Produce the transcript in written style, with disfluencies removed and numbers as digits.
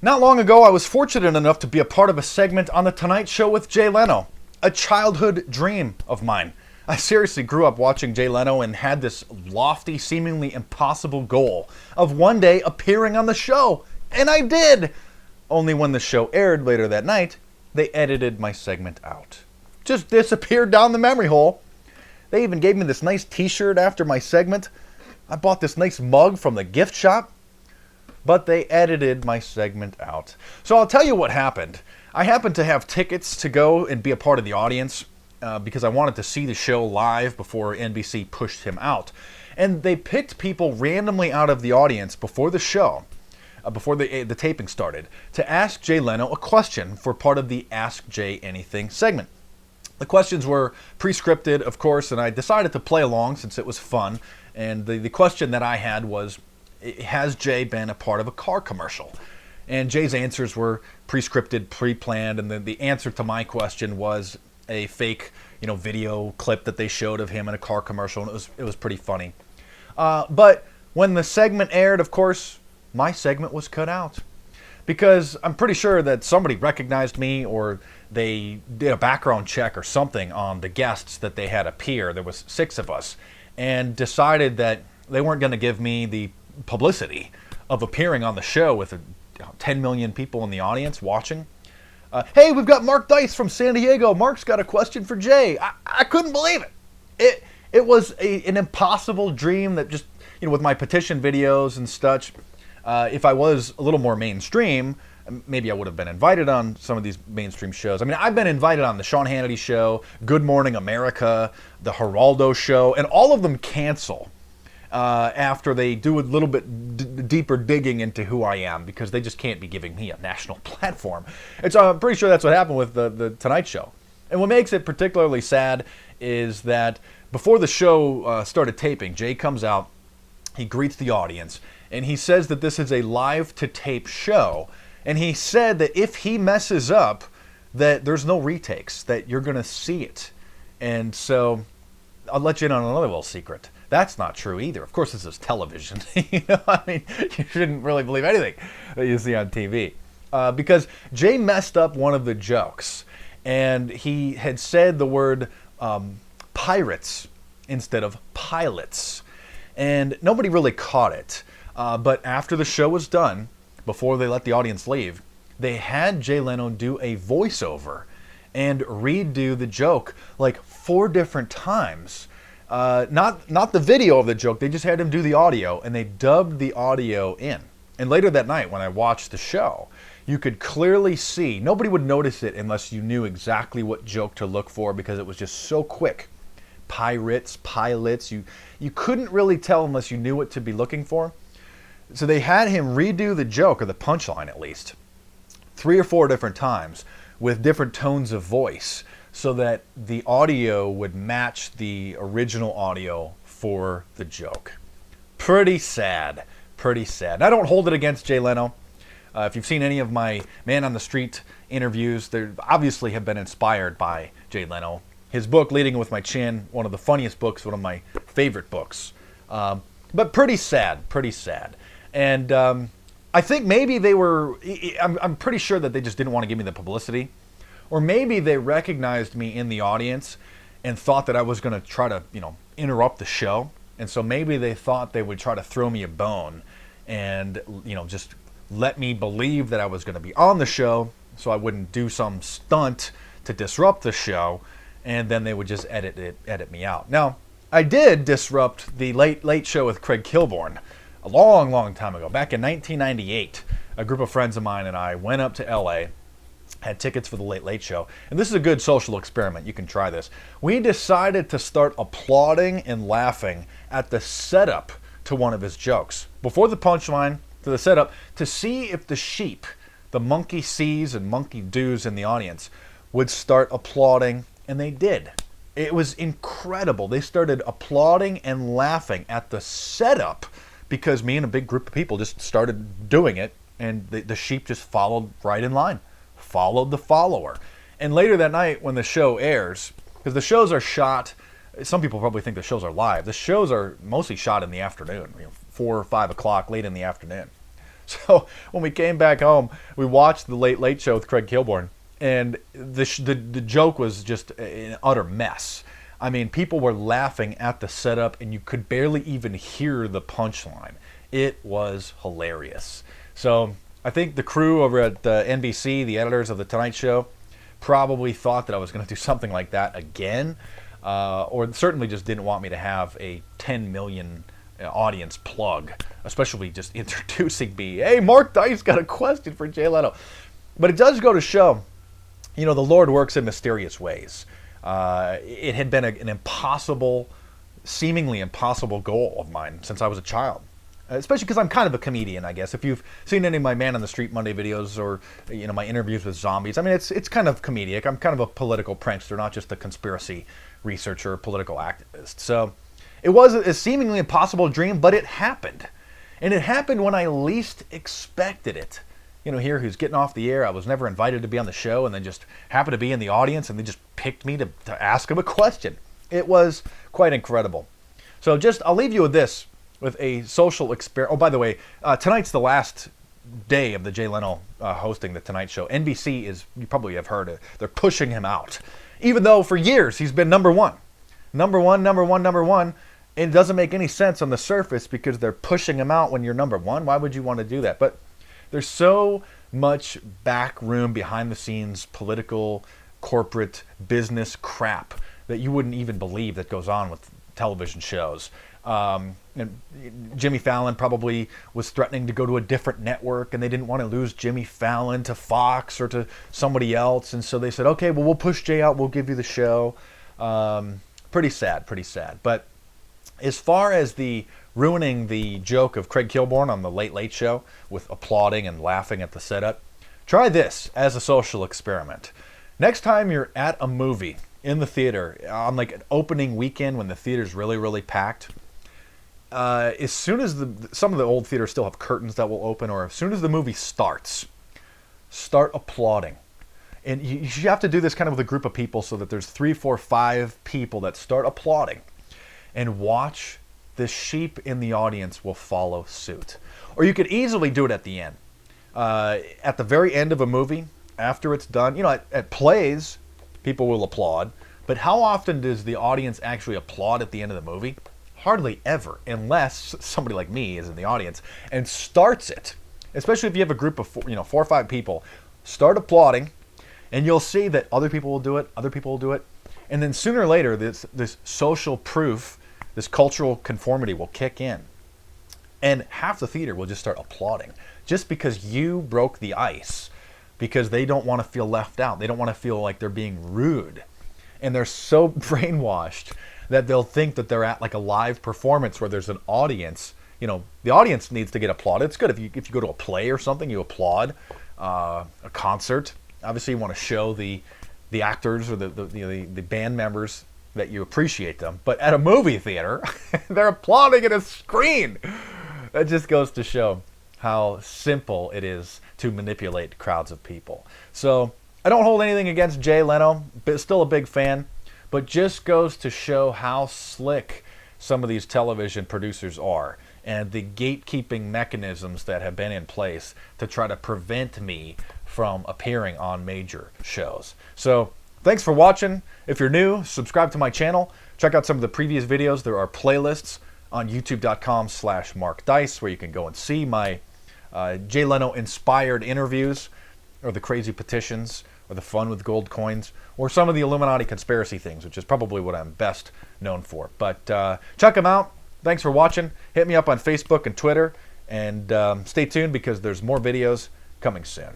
Not long ago, I was fortunate enough to be a part of a segment on The Tonight Show with Jay Leno, a childhood dream of mine. I seriously grew up watching Jay Leno and had this lofty, seemingly impossible goal of one day appearing on the show. And I did! Only when the show aired later that night, they edited my segment out. Just disappeared down the memory hole. They even gave me this nice t-shirt after my segment. I bought this nice mug from the gift shop. But they edited my segment out. So I'll tell you what happened. I happened to have tickets to go and be a part of the audience because I wanted to see the show live before NBC pushed him out. And they picked people randomly out of the audience before the show, before the taping started, to ask Jay Leno a question for part of the Ask Jay Anything segment. The questions were pre-scripted, of course, and I decided to play along since it was fun. And the question that I had was, has Jay been a part of a car commercial? And Jay's answers were pre-scripted, pre-planned, and then the answer to my question was a fake, video clip that they showed of him in a car commercial, and it was pretty funny. But when the segment aired, of course, my segment was cut out. Because I'm pretty sure that somebody recognized me, or they did a background check or something on the guests that they had appear. There was 6 of us, and decided that they weren't going to give me the publicity of appearing on the show with 10 million people in the audience watching. Hey, we've got Mark Dice from San Diego. Mark's got a question for Jay. I couldn't believe it. It was an impossible dream that just, with my petition videos and such, if I was a little more mainstream, maybe I would have been invited on some of these mainstream shows. I mean, I've been invited on the Sean Hannity Show, Good Morning America, the Geraldo Show, and all of them cancel after they do a little bit deeper digging into who I am, because they just can't be giving me a national platform. And so I'm pretty sure that's what happened with the Tonight Show. And what makes it particularly sad is that before the show started taping, Jay comes out, he greets the audience, and he says that this is a live-to-tape show. And he said that if he messes up, that there's no retakes, that you're going to see it. And so I'll let you in on another little secret. That's not true either. Of course, this is television. You shouldn't really believe anything that you see on TV. Because Jay messed up one of the jokes. And he had said the word pirates instead of pilots. And nobody really caught it. But after the show was done, before they let the audience leave, they had Jay Leno do a voiceover and redo the joke like 4 different times. Not the video of the joke, they just had him do the audio, and they dubbed the audio in. And later that night, when I watched the show, you could clearly see, nobody would notice it unless you knew exactly what joke to look for, because it was just so quick. Pirates, pilots, you couldn't really tell unless you knew what to be looking for. So they had him redo the joke, or the punchline at least, 3 or 4 different times with different tones of voice, so that the audio would match the original audio for the joke. Pretty sad. Pretty sad. I don't hold it against Jay Leno. If you've seen any of my Man on the Street interviews, they obviously have been inspired by Jay Leno. His book, Leading With My Chin, one of the funniest books, one of my favorite books. But pretty sad, pretty sad. And I think maybe they were, I'm pretty sure that they just didn't want to give me the publicity. Or maybe they recognized me in the audience and thought that I was going to try to, interrupt the show. And so maybe they thought they would try to throw me a bone and, just let me believe that I was going to be on the show so I wouldn't do some stunt to disrupt the show, and then they would just edit me out. Now, I did disrupt the Late Show with Craig Kilborn a long, long time ago. Back in 1998, a group of friends of mine and I went up to LA, had tickets for the Late Show. And this is a good social experiment. You can try this. We decided to start applauding and laughing at the setup to one of his jokes. Before the punchline, to the setup, to see if the sheep, the monkey sees and monkey do's in the audience, would start applauding, and they did. It was incredible. They started applauding and laughing at the setup because me and a big group of people just started doing it, and the sheep just followed right in line. Followed the follower. And later that night when the show airs, because the shows are shot, some people probably think the shows are live. The shows are mostly shot in the afternoon, 4 or 5 o'clock late in the afternoon. So when we came back home, we watched the Late Late Show with Craig Kilborn, and the joke was just an utter mess. I mean, people were laughing at the setup, and you could barely even hear the punchline. It was hilarious. So I think the crew over at NBC, the editors of The Tonight Show, probably thought that I was going to do something like that again, or certainly just didn't want me to have a 10 million audience plug, especially just introducing me. Hey, Mark Dice got a question for Jay Leno. But it does go to show, the Lord works in mysterious ways. It had been an impossible, seemingly impossible goal of mine since I was a child. Especially because I'm kind of a comedian, I guess. If you've seen any of my Man on the Street Monday videos or my interviews with zombies, I mean, it's kind of comedic. I'm kind of a political prankster, not just a conspiracy researcher or political activist. So it was a seemingly impossible dream, but it happened. And it happened when I least expected it. Here who's getting off the air, I was never invited to be on the show, and then just happened to be in the audience, and they just picked me to ask him a question. It was quite incredible. So I'll leave you with this. With a social experiment. Oh, by the way, tonight's the last day of the Jay Leno hosting the Tonight Show. NBC you probably have heard it, they're pushing him out. Even though for years he's been number one. Number one. And it doesn't make any sense on the surface because they're pushing him out when you're number one. Why would you want to do that? But there's so much back room, behind the scenes, political, corporate, business crap that you wouldn't even believe that goes on with television shows. And Jimmy Fallon probably was threatening to go to a different network, and they didn't want to lose Jimmy Fallon to Fox or to somebody else, and so they said, okay, well, we'll push Jay out, we'll give you the show. Pretty sad. But as far as the ruining the joke of Craig Kilborn on the Late Late Show with applauding and laughing at the setup, try this as a social experiment. Next time you're at a movie in the theater on like an opening weekend when the theater's really, really packed, as soon as some of the old theaters still have curtains that will open, or as soon as the movie starts, start applauding. And you have to do this kind of with a group of people so that there's 3, 4, 5 people that start applauding, and watch the sheep in the audience will follow suit. Or you could easily do it at the end. At the very end of a movie, after it's done, at plays, people will applaud. But how often does the audience actually applaud at the end of the movie? Hardly ever, unless somebody like me is in the audience and starts it. Especially if you have a group of 4 or 5 people, start applauding, and you'll see that other people will do it, and then sooner or later, this social proof, this cultural conformity will kick in, and half the theater will just start applauding, just because you broke the ice, because they don't want to feel left out, they don't want to feel like they're being rude, and they're so brainwashed that they'll think that they're at like a live performance where there's an audience. The audience needs to get applauded. It's good if you go to a play or something, you applaud. A concert, obviously you want to show the actors or the band members that you appreciate them. But at a movie theater, they're applauding at a screen. That just goes to show how simple it is to manipulate crowds of people. So I don't hold anything against Jay Leno, but still a big fan. But just goes to show how slick some of these television producers are, and the gatekeeping mechanisms that have been in place to try to prevent me from appearing on major shows. So thanks for watching. If you're new, subscribe to my channel. Check out some of the previous videos. There are playlists on youtube.com/Mark Dice where you can go and see my Jay Leno inspired interviews, or the crazy petitions, or the fun with gold coins, or some of the Illuminati conspiracy things, which is probably what I'm best known for. But check them out. Thanks for watching. Hit me up on Facebook and Twitter, and stay tuned because there's more videos coming soon.